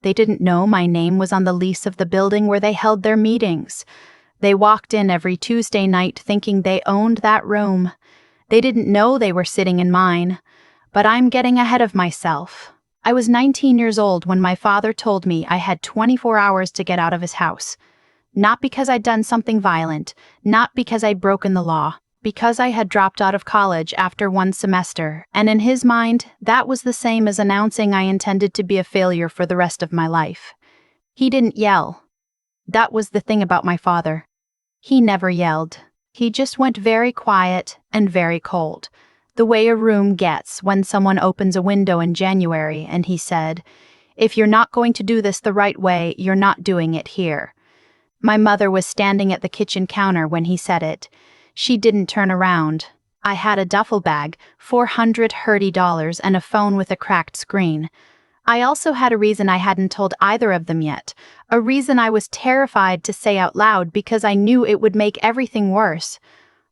They didn't know my name was on the lease of the building where they held their meetings. They walked in every Tuesday night thinking they owned that room. They didn't know they were sitting in mine. But I'm getting ahead of myself. I was 19 years old when my father told me I had 24 hours to get out of his house. Not because I'd done something violent, not because I'd broken the law, because I had dropped out of college after one semester, and in his mind, that was the same as announcing I intended to be a failure for the rest of my life. He didn't yell. That was the thing about my father. He never yelled. He just went very quiet and very cold, the way a room gets when someone opens a window in January, and he said, "If you're not going to do this the right way, you're not doing it here." My mother was standing at the kitchen counter when he said it. She didn't turn around. I had a duffel bag, $430, and a phone with a cracked screen. I also had a reason I hadn't told either of them yet, a reason I was terrified to say out loud because I knew it would make everything worse.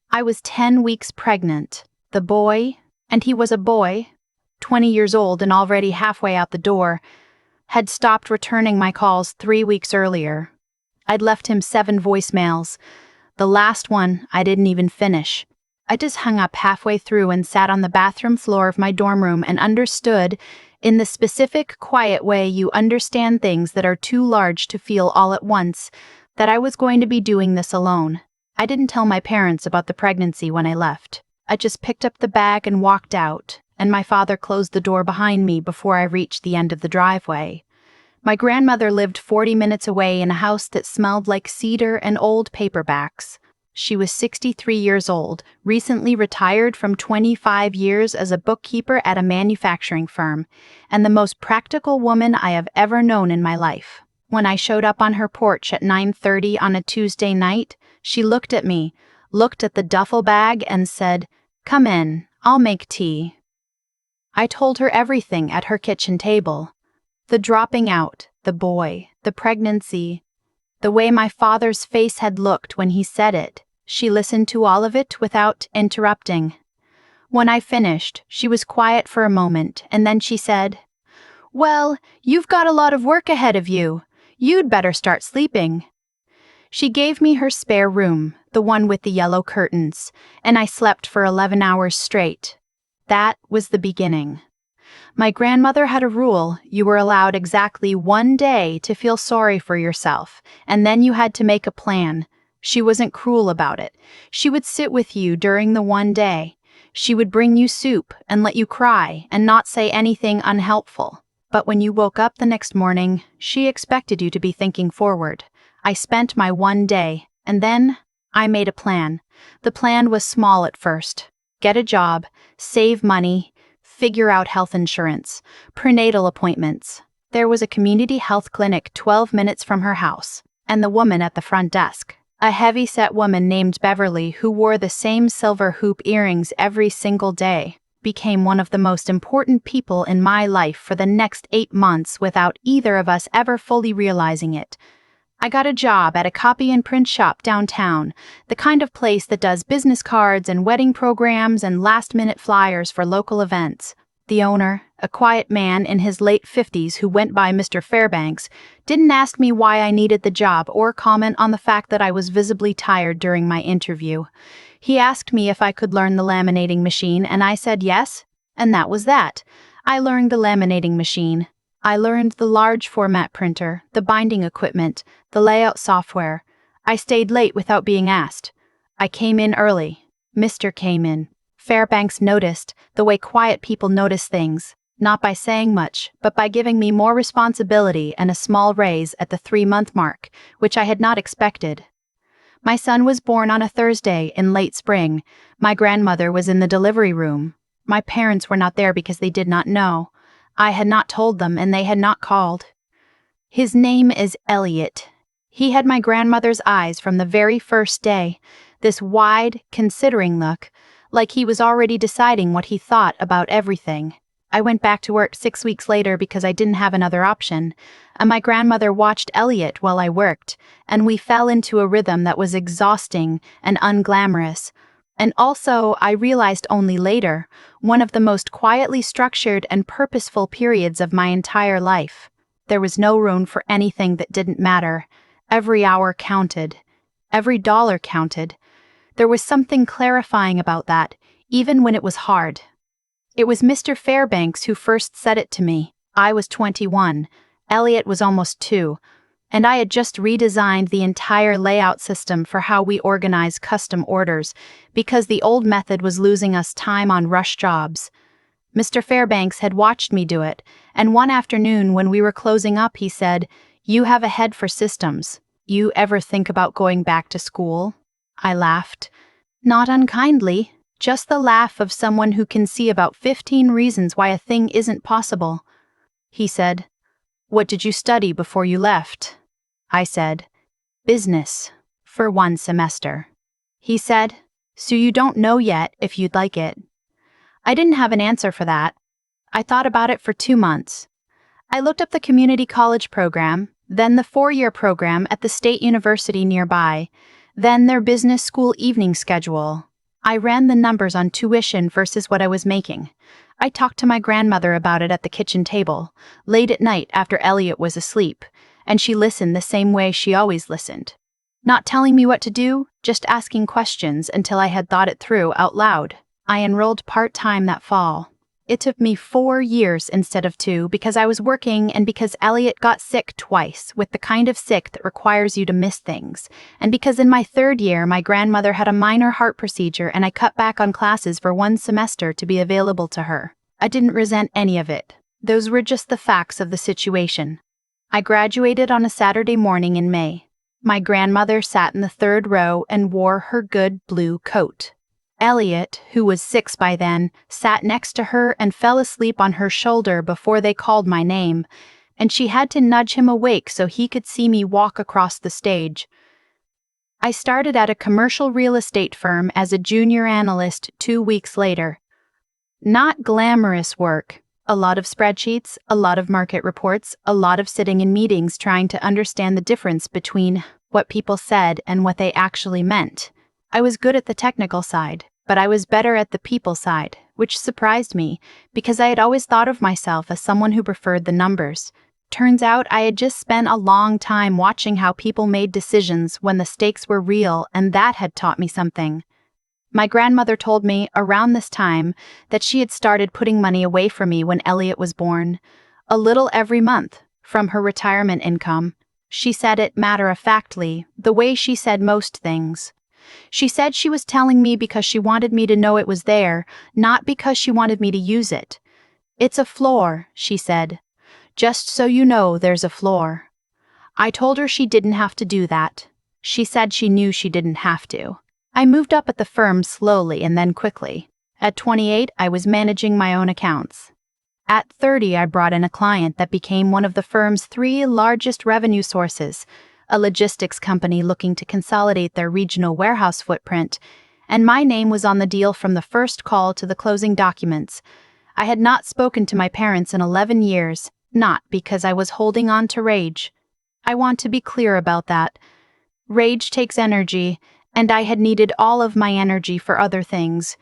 I was 10 weeks pregnant. The boy, and he was a boy, 20 years old and already halfway out the door, had stopped returning my calls 3 weeks earlier. I'd left him 7 voicemails. The last one I didn't even finish. I just hung up halfway through and sat on the bathroom floor of my dorm room and understood, in the specific, quiet way you understand things that are too large to feel all at once, that I was going to be doing this alone. I didn't tell my parents about the pregnancy when I left. I just picked up the bag and walked out, and my father closed the door behind me before I reached the end of the driveway. My grandmother lived 40 minutes away in a house that smelled like cedar and old paperbacks. She was 63 years old, recently retired from 25 years as a bookkeeper at a manufacturing firm, and the most practical woman I have ever known in my life. When I showed up on her porch at 9:30 on a Tuesday night, she looked at me, looked at the duffel bag, and said, "Come in, I'll make tea." I told her everything at her kitchen table. The dropping out, the boy, the pregnancy, the way my father's face had looked when he said it. She listened to all of it without interrupting. When I finished, she was quiet for a moment, and then she said, "Well, you've got a lot of work ahead of you. You'd better start sleeping." She gave me her spare room, the one with the yellow curtains, and I slept for 11 hours straight. That was the beginning. My grandmother had a rule: you were allowed exactly 1 day to feel sorry for yourself, and then you had to make a plan. She wasn't cruel about it. She would sit with you during the 1 day. She would bring you soup and let you cry and not say anything unhelpful. But when you woke up the next morning, she expected you to be thinking forward. I spent my 1 day, and then I made a plan. The plan was small at first. Get a job, save money, figure out health insurance, prenatal appointments. There was a community health clinic 12 minutes from her house, and the woman at the front desk, a heavy-set woman named Beverly who wore the same silver hoop earrings every single day, became one of the most important people in my life for the next 8 months without either of us ever fully realizing it. I got a job at a copy and print shop downtown, the kind of place that does business cards and wedding programs and last-minute flyers for local events. The owner, a quiet man in his late 50s who went by Mr. Fairbanks, didn't ask me why I needed the job or comment on the fact that I was visibly tired during my interview. He asked me if I could learn the laminating machine, and I said yes, and that was that. I learned the laminating machine. I learned the large format printer, the binding equipment, the layout software. I stayed late without being asked. I came in early. Mr. came in. Fairbanks noticed, the way quiet people notice things, not by saying much, but by giving me more responsibility and a small raise at the 3-month mark, which I had not expected. My son was born on a Thursday in late spring. My grandmother was in the delivery room. My parents were not there because they did not know. I had not told them, and they had not called. His name is Elliot. He had my grandmother's eyes from the very first day, this wide, considering look, like he was already deciding what he thought about everything. I went back to work 6 weeks later because I didn't have another option, and my grandmother watched Elliot while I worked, and we fell into a rhythm that was exhausting and unglamorous. And also, I realized only later, one of the most quietly structured and purposeful periods of my entire life. There was no room for anything that didn't matter. Every hour counted. Every dollar counted. There was something clarifying about that, even when it was hard. It was Mr. Fairbanks who first said it to me. I was 21. Elliot was almost 2. And I had just redesigned the entire layout system for how we organize custom orders, because the old method was losing us time on rush jobs. Mr. Fairbanks had watched me do it, and one afternoon when we were closing up, he said, "You have a head for systems. You ever think about going back to school?" I laughed. Not unkindly, just the laugh of someone who can see about 15 reasons why a thing isn't possible. He said, "What did you study before you left?" I said, "Business, for 1 semester." He said, "So you don't know yet if you'd like it." I didn't have an answer for that. I thought about it for 2 months. I looked up the community college program, then the 4-year program at the state university nearby, then their business school evening schedule. I ran the numbers on tuition versus what I was making. I talked to my grandmother about it at the kitchen table, late at night after Elliot was asleep, and she listened the same way she always listened. Not telling me what to do, just asking questions until I had thought it through out loud. I enrolled part-time that fall. It took me 4 years instead of 2 because I was working and because Elliot got sick twice, with the kind of sick that requires you to miss things, and because in my 3rd year my grandmother had a minor heart procedure and I cut back on classes for 1 semester to be available to her. I didn't resent any of it. Those were just the facts of the situation. I graduated on a Saturday morning in May. My grandmother sat in the 3rd row and wore her good blue coat. Elliot, who was 6 by then, sat next to her and fell asleep on her shoulder before they called my name, and she had to nudge him awake so he could see me walk across the stage. I started at a commercial real estate firm as a junior analyst 2 weeks later. Not glamorous work. A lot of spreadsheets, a lot of market reports, a lot of sitting in meetings trying to understand the difference between what people said and what they actually meant. I was good at the technical side, but I was better at the people side, which surprised me because I had always thought of myself as someone who preferred the numbers. Turns out I had just spent a long time watching how people made decisions when the stakes were real, and that had taught me something. My grandmother told me around this time that she had started putting money away for me when Elliot was born, a little every month, from her retirement income. She said it matter-of-factly, the way she said most things. She said she was telling me because she wanted me to know it was there, not because she wanted me to use it. "It's a floor," she said. "Just so you know there's a floor." I told her she didn't have to do that. She said she knew she didn't have to. I moved up at the firm slowly and then quickly. At 28, I was managing my own accounts. At 30, I brought in a client that became one of the firm's 3 largest revenue sources, a logistics company looking to consolidate their regional warehouse footprint, and my name was on the deal from the first call to the closing documents. I had not spoken to my parents in 11 years, not because I was holding on to rage. I want to be clear about that. Rage takes energy, and I had needed all of my energy for other things.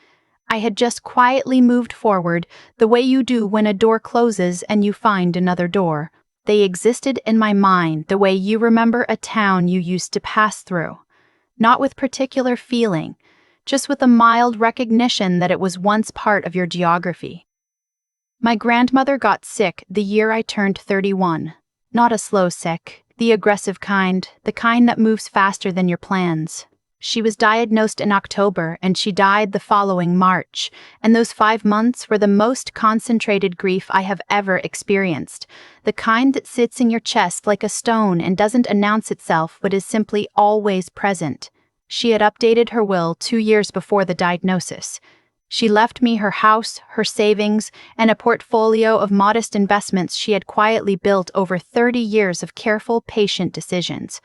I had just quietly moved forward, the way you do when a door closes and you find another door. They existed in my mind the way you remember a town you used to pass through. Not with particular feeling, just with a mild recognition that it was once part of your geography. My grandmother got sick the year I turned 31. Not a slow sick, the aggressive kind, the kind that moves faster than your plans. She was diagnosed in October and she died the following March, and those 5 months were the most concentrated grief I have ever experienced, the kind that sits in your chest like a stone and doesn't announce itself but is simply always present. She had updated her will 2 years before the diagnosis. She left me her house, her savings, and a portfolio of modest investments she had quietly built over 30 years of careful, patient decisions.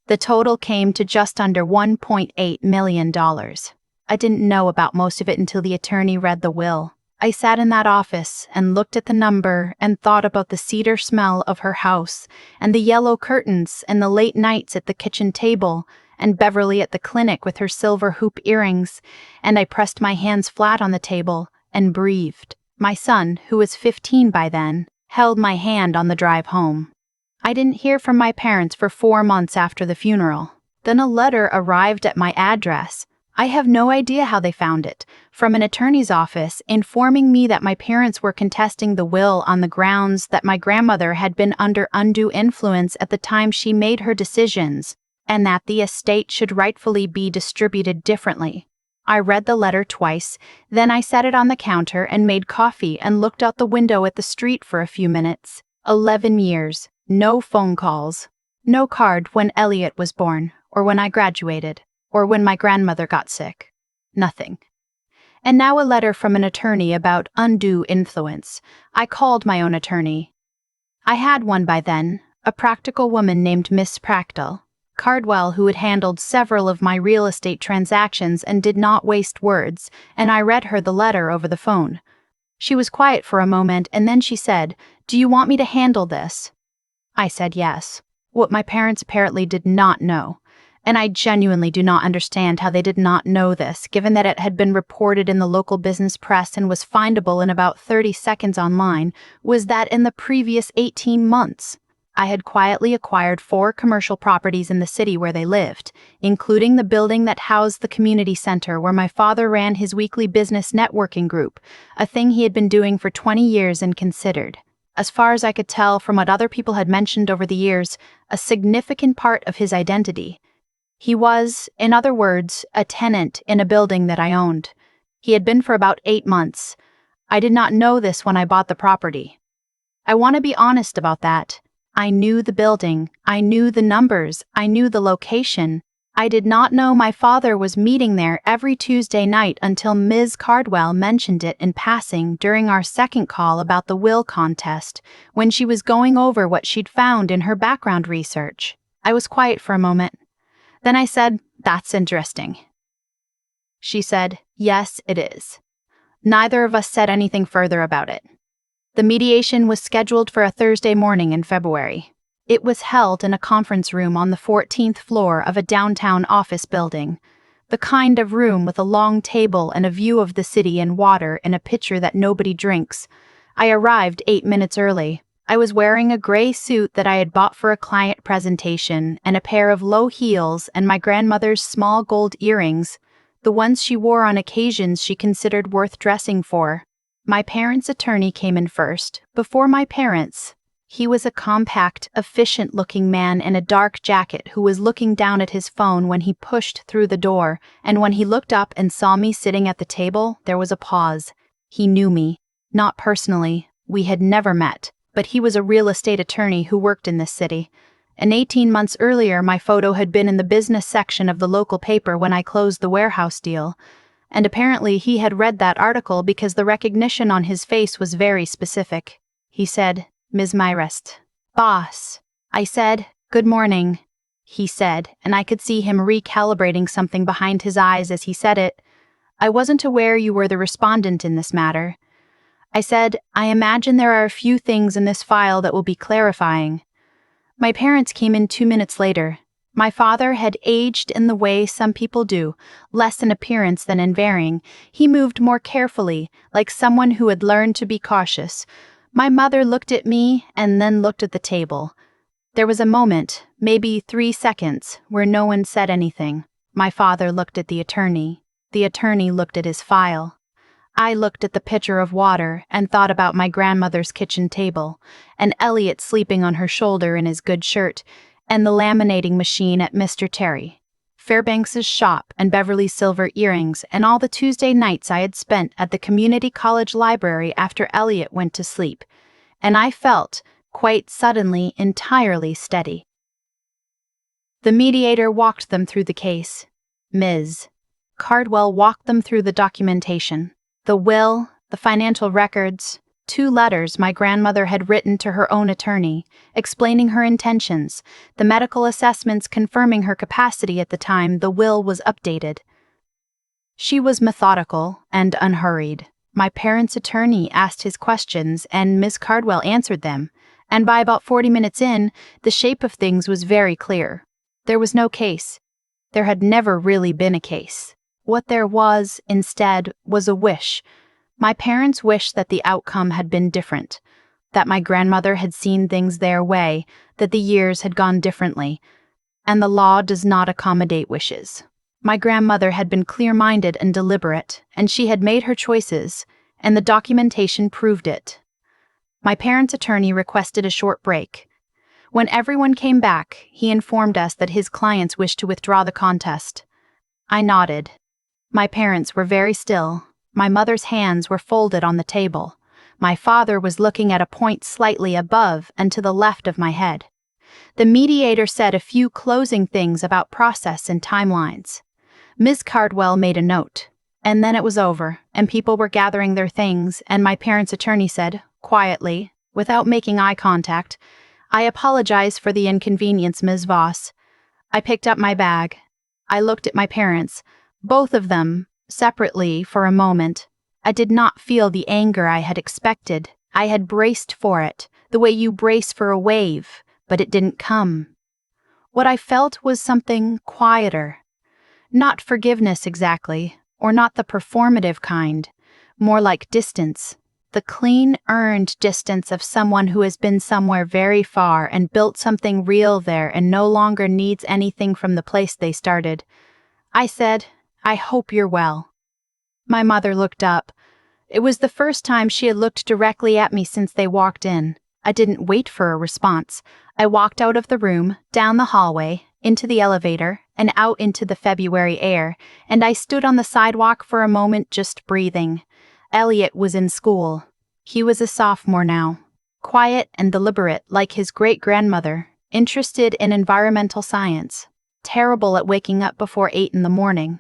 The total came to just under $1.8 million. I didn't know about most of it until the attorney read the will. I sat in that office and looked at the number and thought about the cedar smell of her house, and the yellow curtains and the late nights at the kitchen table, and Beverly at the clinic with her silver hoop earrings, and I pressed my hands flat on the table and breathed. My son, who was 15 by then, held my hand on the drive home. I didn't hear from my parents for 4 months after the funeral. Then a letter arrived at my address. I have no idea how they found it, from an attorney's office informing me that my parents were contesting the will on the grounds that my grandmother had been under undue influence at the time she made her decisions, and that the estate should rightfully be distributed differently. I read the letter twice, then I set it on the counter and made coffee and looked out the window at the street for a few minutes. 11 years, no phone calls, no card when Elliot was born, or when I graduated, or when my grandmother got sick. Nothing. And now a letter from an attorney about undue influence. I called my own attorney. I had one by then, a practical woman named Miss Practical Cardwell, who had handled several of my real estate transactions and did not waste words, and I read her the letter over the phone. She was quiet for a moment, and then she said, "Do you want me to handle this?" I said yes, what my parents apparently did not know. And I genuinely do not understand how they did not know this, given that it had been reported in the local business press and was findable in about 30 seconds online, was that in the previous 18 months, I had quietly acquired 4 commercial properties in the city where they lived, including the building that housed the community center where my father ran his weekly business networking group, a thing he had been doing for 20 years and considered, as far as I could tell from what other people had mentioned over the years, a significant part of his identity. He was, in other words, a tenant in a building that I owned. He had been for about 8 months. I did not know this when I bought the property. I want to be honest about that. I knew the building, I knew the numbers, I knew the location. I did not know my father was meeting there every Tuesday night until Ms. Cardwell mentioned it in passing during our second call about the will contest, when she was going over what she'd found in her background research. I was quiet for a moment. Then I said, "That's interesting." She said, "Yes, it is." Neither of us said anything further about it. The mediation was scheduled for a Thursday morning in February. It was held in a conference room on the 14th floor of a downtown office building, the kind of room with a long table and a view of the city and water in a pitcher that nobody drinks. I arrived 8 minutes early. I was wearing a gray suit that I had bought for a client presentation and a pair of low heels and my grandmother's small gold earrings, the ones she wore on occasions she considered worth dressing for. My parents' attorney came in first, before my parents. He was a compact, efficient-looking man in a dark jacket who was looking down at his phone when he pushed through the door, and when he looked up and saw me sitting at the table, there was a pause. He knew me. Not personally. We had never met. But he was a real estate attorney who worked in this city. And 18 months earlier, my photo had been in the business section of the local paper when I closed the warehouse deal. And apparently he had read that article because the recognition on his face was very specific. He said, "Ms. Myrest." "Boss." I said, "Good morning," he said, and I could see him recalibrating something behind his eyes as he said it. "I wasn't aware you were the respondent in this matter." I said, "I imagine there are a few things in this file that will be clarifying." My parents came in 2 minutes later. My father had aged in the way some people do, less in appearance than in bearing. He moved more carefully, like someone who had learned to be cautious. My mother looked at me and then looked at the table. There was a moment, maybe 3 seconds, where no one said anything. My father looked at the attorney. The attorney looked at his file. I looked at the pitcher of water and thought about my grandmother's kitchen table, and Elliot sleeping on her shoulder in his good shirt, and the laminating machine at Mr. Terry, Fairbanks's shop and Beverly's silver earrings, and all the Tuesday nights I had spent at the community college library after Elliot went to sleep. And I felt, quite suddenly, entirely steady. The mediator walked them through the case. Ms. Cardwell walked them through the documentation. The will, the financial records, 2 letters my grandmother had written to her own attorney, explaining her intentions, the medical assessments confirming her capacity at the time the will was updated. She was methodical and unhurried. My parents' attorney asked his questions and Miss Cardwell answered them, and by about 40 minutes in, the shape of things was very clear. There was no case. There had never really been a case. What there was, instead, was a wish. My parents wished that the outcome had been different. that my grandmother had seen things their way, that the years had gone differently, and the law does not accommodate wishes. My grandmother had been clear-minded and deliberate, and she had made her choices, and the documentation proved it. My parents' attorney requested a short break. When everyone came back, he informed us that his clients wished to withdraw the contest. I nodded. My parents were very still. My mother's hands were folded on the table. My father was looking at a point slightly above and to the left of my head. The mediator said a few closing things about process and timelines. Ms. Cardwell made a note. And then it was over, and people were gathering their things, and my parents' attorney said, quietly, without making eye contact, "I apologize for the inconvenience, Ms. Voss." I picked up my bag. I looked at my parents, both of them, separately, for a moment. I did not feel the anger I had expected. I had braced for it, the way you brace for a wave, but it didn't come. What I felt was something quieter. Not forgiveness exactly, or not the performative kind, more like distance. The clean, earned distance of someone who has been somewhere very far and built something real there and no longer needs anything from the place they started. I said, "I hope you're well." My mother looked up. It was the first time she had looked directly at me since they walked in. I didn't wait for a response. I walked out of the room, down the hallway, into the elevator, and out into the February air, and I stood on the sidewalk for a moment just breathing. Elliot was in school. He was a sophomore now. Quiet and deliberate like his great-grandmother, interested in environmental science, terrible at waking up before 8 in the morning.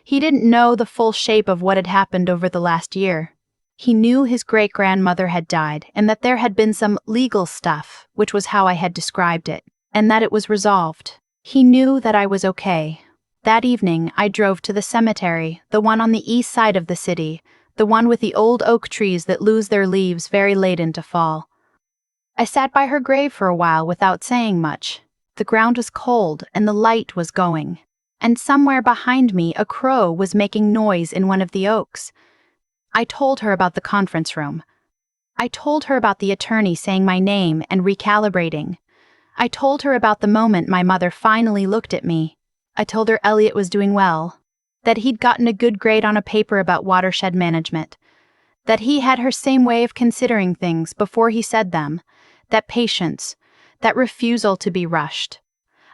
He didn't know the full shape of what had happened over the last year. He knew his great-grandmother had died and that there had been some legal stuff, which was how I had described it, and that it was resolved. He knew that I was okay. That evening, I drove to the cemetery, the one on the east side of the city, the one with the old oak trees that lose their leaves very late into fall. I sat by her grave for a while without saying much. The ground was cold and the light was going. And somewhere behind me a crow was making noise in one of the oaks. I told her about the conference room. I told her about the attorney saying my name and recalibrating. I told her about the moment my mother finally looked at me. I told her Elliot was doing well, that he'd gotten a good grade on a paper about watershed management, that he had her same way of considering things before he said them, that patience, that refusal to be rushed.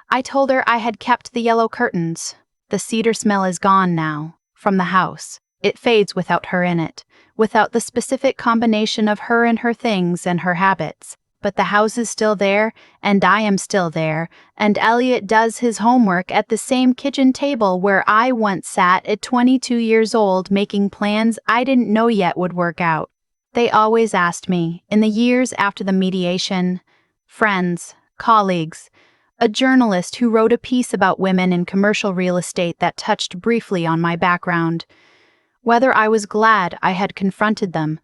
I told her I had kept the yellow curtains. The cedar smell is gone now, from the house. It fades without her in it, without the specific combination of her and her things and her habits. But the house is still there, and I am still there, and Elliot does his homework at the same kitchen table where I once sat at 22 years old making plans I didn't know yet would work out. They always asked me, in the years after the mediation, friends, colleagues, a journalist who wrote a piece about women in commercial real estate that touched briefly on my background, whether I was glad I had confronted them,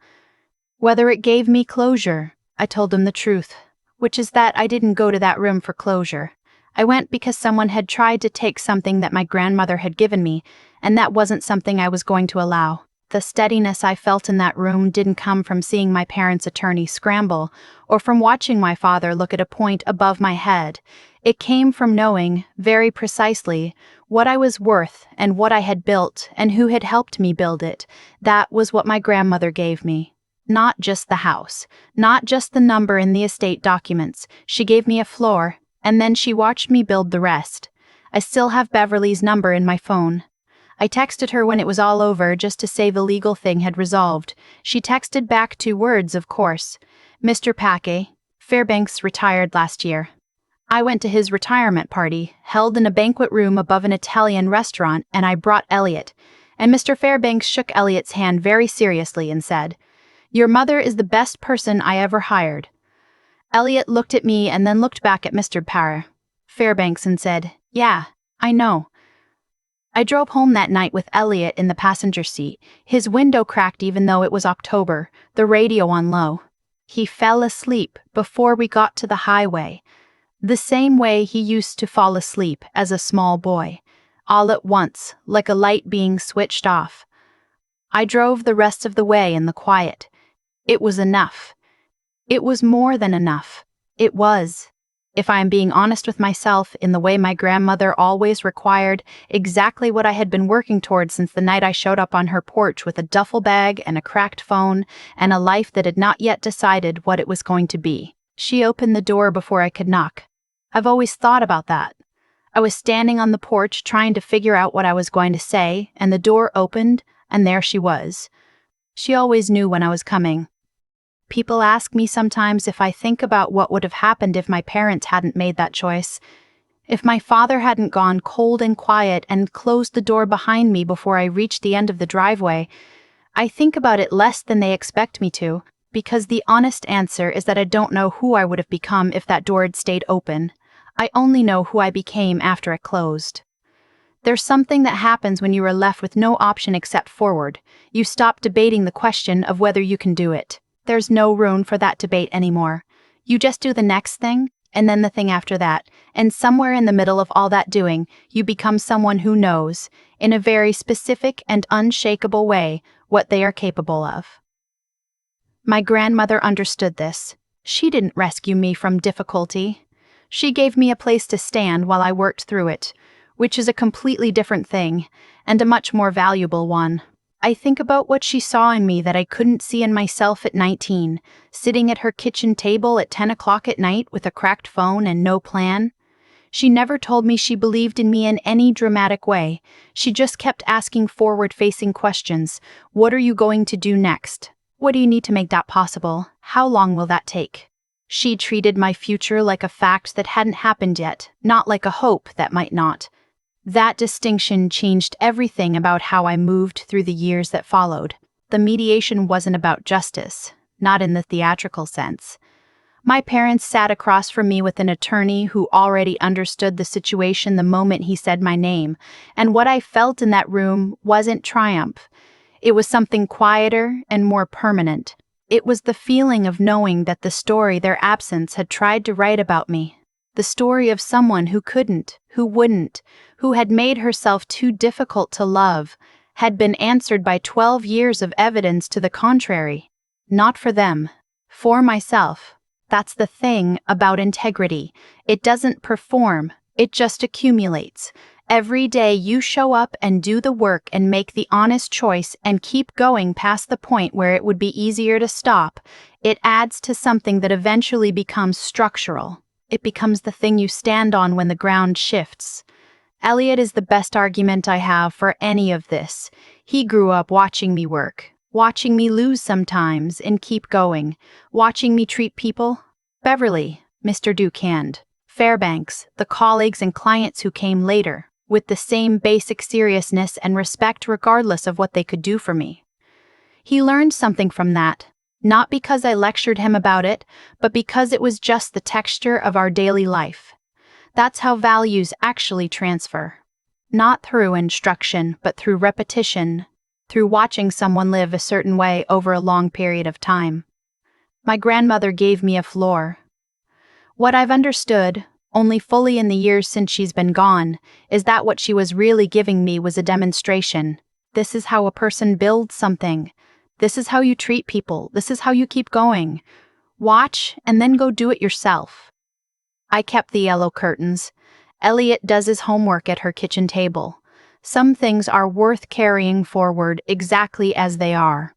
whether it gave me closure. I told them the truth, which is that I didn't go to that room for closure. I went because someone had tried to take something that my grandmother had given me, and that wasn't something I was going to allow. The steadiness I felt in that room didn't come from seeing my parents' attorney scramble, or from watching my father look at a point above my head. It came from knowing, very precisely, what I was worth and what I had built and who had helped me build it. That was what my grandmother gave me. Not just the house, not just the number in the estate documents. She gave me a floor, and then she watched me build the rest. I still have Beverly's number in my phone. I texted her when it was all over just to say the legal thing had resolved. She texted back 2 words, of course. Mr. Paquet, Fairbanks retired last year. I went to his retirement party, held in a banquet room above an Italian restaurant, and I brought Elliot. And Mr. Fairbanks shook Elliot's hand very seriously and said, "Your mother is the best person I ever hired." Elliot looked at me and then looked back at Mr. Fairbanks and said, "Yeah, I know." I drove home that night with Elliot in the passenger seat, his window cracked even though it was October, the radio on low. He fell asleep before we got to the highway, the same way he used to fall asleep as a small boy, all at once, like a light being switched off. I drove the rest of the way in the quiet. It was enough. It was more than enough. It was, if I am being honest with myself, in the way my grandmother always required, exactly what I had been working toward since the night I showed up on her porch with a duffel bag and a cracked phone and a life that had not yet decided what it was going to be. She opened the door before I could knock. I've always thought about that. I was standing on the porch trying to figure out what I was going to say, and the door opened, and there she was. She always knew when I was coming. People ask me sometimes if I think about what would have happened if my parents hadn't made that choice. If my father hadn't gone cold and quiet and closed the door behind me before I reached the end of the driveway. I think about it less than they expect me to, because the honest answer is that I don't know who I would have become if that door had stayed open. I only know who I became after it closed. There's something that happens when you are left with no option except forward. You stop debating the question of whether you can do it. There's no room for that debate anymore. You just do the next thing, and then the thing after that, and somewhere in the middle of all that doing, you become someone who knows, in a very specific and unshakable way, what they are capable of. My grandmother understood this. She didn't rescue me from difficulty. She gave me a place to stand while I worked through it, which is a completely different thing, and a much more valuable one. I think about what she saw in me that I couldn't see in myself at 19, sitting at her kitchen table at 10 o'clock at night with a cracked phone and no plan. She never told me she believed in me in any dramatic way. She just kept asking forward-facing questions. What are you going to do next? What do you need to make that possible? How long will that take? She treated my future like a fact that hadn't happened yet, not like a hope that might not. That distinction changed everything about how I moved through the years that followed. The mediation wasn't about justice, not in the theatrical sense. My parents sat across from me with an attorney who already understood the situation the moment he said my name, and what I felt in that room wasn't triumph. It was something quieter and more permanent. It was the feeling of knowing that the story their absence had tried to write about me. The story of someone who couldn't, who wouldn't, who had made herself too difficult to love, had been answered by 12 years of evidence to the contrary. Not for them. For myself. That's the thing about integrity. It doesn't perform, it just accumulates. Every day you show up and do the work and make the honest choice and keep going past the point where it would be easier to stop, it adds to something that eventually becomes structural. It becomes the thing you stand on when the ground shifts. Elliot is the best argument I have for any of this. He grew up watching me work, watching me lose sometimes and keep going, watching me treat people, Beverly, Mr. Ducand, Fairbanks, the colleagues and clients who came later, with the same basic seriousness and respect regardless of what they could do for me. He learned something from that, not because I lectured him about it, but because it was just the texture of our daily life. That's how values actually transfer. Not through instruction, but through repetition, through watching someone live a certain way over a long period of time. My grandmother gave me a floor. What I've understood, only fully in the years since she's been gone, is that what she was really giving me was a demonstration. This is how a person builds something. This is how you treat people. This is how you keep going. Watch and then go do it yourself. I kept the yellow curtains. Elliot does his homework at her kitchen table. Some things are worth carrying forward exactly as they are.